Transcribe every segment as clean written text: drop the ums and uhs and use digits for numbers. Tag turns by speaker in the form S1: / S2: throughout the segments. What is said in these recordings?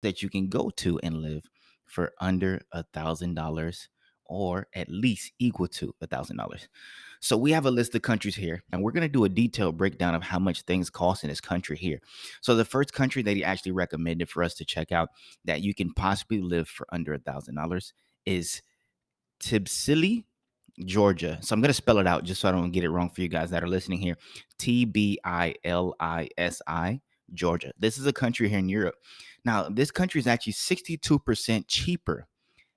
S1: that you can go to and live for under $1,000 or at least equal to $1,000. So we have a list of countries here, and we're going to do a detailed breakdown of how much things cost in this country here. So the first country that he actually recommended for us to check out that you can possibly live for under $1,000 is Tbilisi, Georgia. So I'm going to spell it out just so I don't get it wrong for you guys that are listening here. Tbilisi, Georgia. This is a country here in Europe. Now, this country is actually 62% cheaper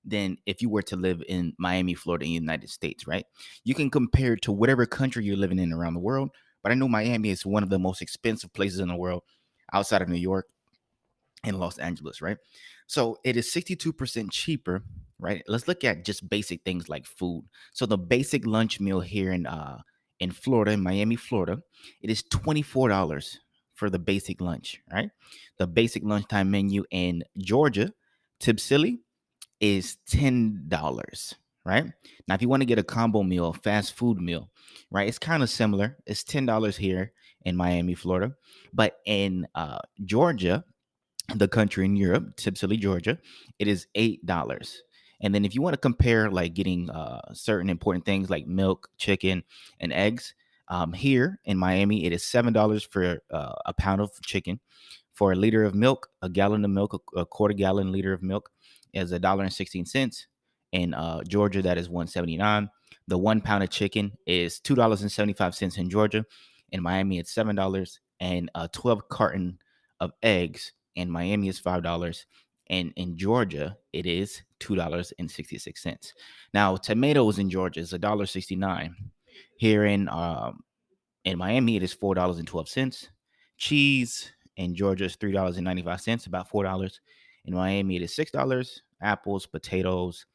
S1: than if you were to live in Miami, Florida, in the United States, right? You can compare it to whatever country you're living in around the world, but I know Miami is one of the most expensive places in the world outside of New York and Los Angeles, right? So it is 62% cheaper, right? Let's look at just basic things like food. So the basic lunch meal here in Florida, in Miami, Florida, it is $24 for the basic lunch, right? The basic lunchtime menu in Georgia, Tbilisi, is $10, right? Now, if you want to get a combo meal, a fast food meal, right, it's kind of similar. It's $10 here in Miami, Florida, but in Georgia, the country in Europe, Tbilisi, Georgia, it is $8. And then if you want to compare like getting certain important things like milk, chicken, and eggs, here in Miami, it is $7 for a pound of chicken. For a liter of milk, a gallon of milk, a quarter gallon liter of milk is $1.16. In Georgia, that is 179. The 1 pound of chicken is $2.75 in Georgia. In Miami, it's $7. And a 12 carton of eggs in Miami is $5. And in Georgia, it is $2.66. Now, tomatoes in Georgia is $1.69. Here in Miami, it is $4.12. Cheese in Georgia is $3.95, about $4. In Miami, it is $6. Apples, potatoes,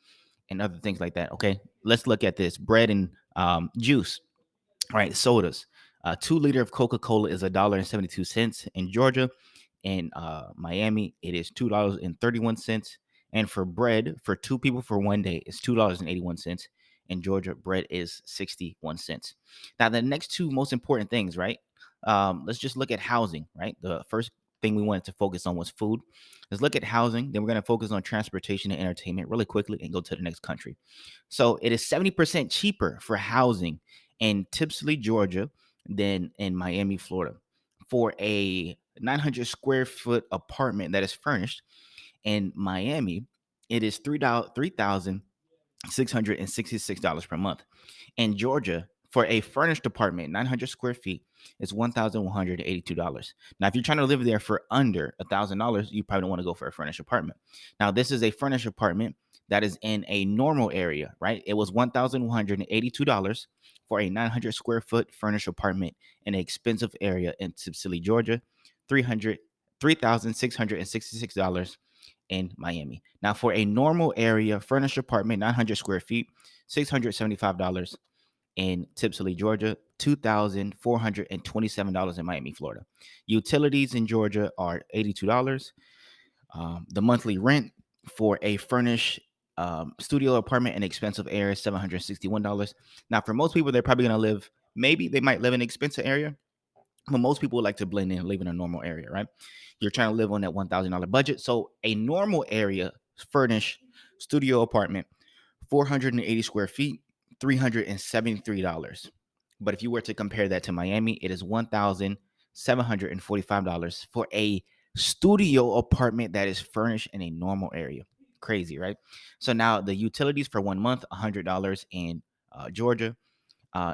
S1: and other things like that. Okay, let's look at this bread and juice. All right, sodas. 2 liter of Coca Cola is $1.72 in Georgia. In Miami, it is $2.31. And for bread, for two people for one day, it's $2.81. In Georgia, bread is 61 cents. Now, the next two most important things, right? Let's just look at housing, right? The first thing we wanted to focus on was food. Let's look at housing. Then we're going to focus on transportation and entertainment really quickly and go to the next country. So it is 70% cheaper for housing in Tbilisi, Georgia, than in Miami, Florida. For a 900 square foot apartment that is furnished in Miami, it is $3,666 per month. In Georgia, for a furnished apartment, 900 square feet, is $1,182. Now, if you're trying to live there for under $1,000, you probably don't want to go for a furnished apartment. Now, this is a furnished apartment that is in a normal area, right? It was $1,182 for a 900 square foot furnished apartment in an expensive area in Tbilisi, Georgia. 300 $3,666 in Miami. Now, for a normal area furnished apartment, 900 square feet, $675 in Tbilisi, Georgia, $2,427 in Miami, Florida. Utilities in Georgia are $82. The monthly rent for a furnished studio apartment in expensive area is $761. Now, for most people, they're probably going to live, maybe they might live in an expensive area, but most people like to blend in and live in a normal area, right? You're trying to live on that $1,000 budget. So a normal area furnished studio apartment, 480 square feet, $373. But if you were to compare that to Miami, it is $1,745 for a studio apartment that is furnished in a normal area. Crazy, right? So now the utilities for 1 month, $100 in Georgia.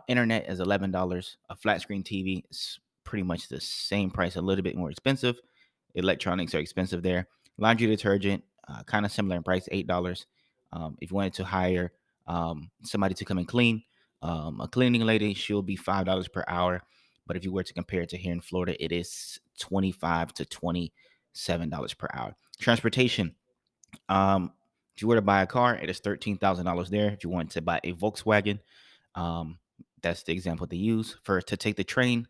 S1: Internet is $11. A flat screen TV is pretty much the same price, a little bit more expensive. Electronics are expensive there. Laundry detergent, kind of similar in price, $8. If you wanted to hire somebody to come and clean, a cleaning lady, she'll be $5 per hour. But if you were to compare it to here in Florida, it is $25 to $27 per hour. Transportation. If you were to buy a car, it is $13,000 there. If you want to buy a Volkswagen, um, that's the example they use. For to take the train,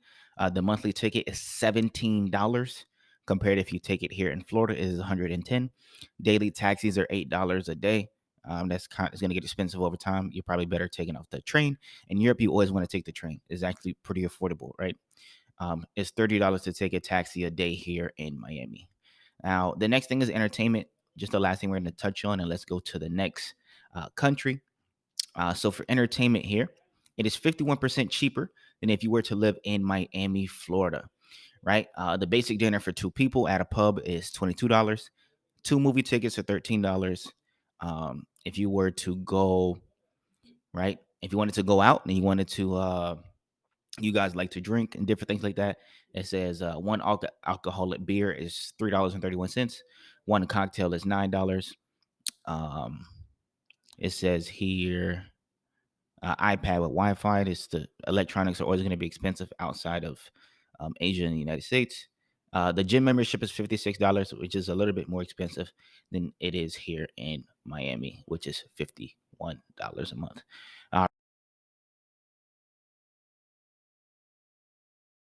S1: the monthly ticket is $17. Compared if you take it here in Florida, it is $110. Daily taxis are $8 a day. That's it's going to get expensive over time. You're probably better taking off the train. In Europe, you always want to take the train. It's actually pretty affordable, right? It's $30 to take a taxi a day here in Miami. Now, the next thing is entertainment. Just the last thing we're going to touch on, and let's go to the next country. So for entertainment here, it is 51% cheaper than if you were to live in Miami, Florida, right? The basic dinner for two people at a pub is $22. Two movie tickets are $13. If you were to go, right, if you wanted to go out and you wanted to, you guys like to drink and different things like that, it says one alcoholic beer is $3.31. One cocktail is $9. Um, it says here iPad with Wi-Fi. Is the electronics are always going to be expensive outside of Asia and the United States. The gym membership is $56, which is a little bit more expensive than it is here in Miami, which is $51 a month.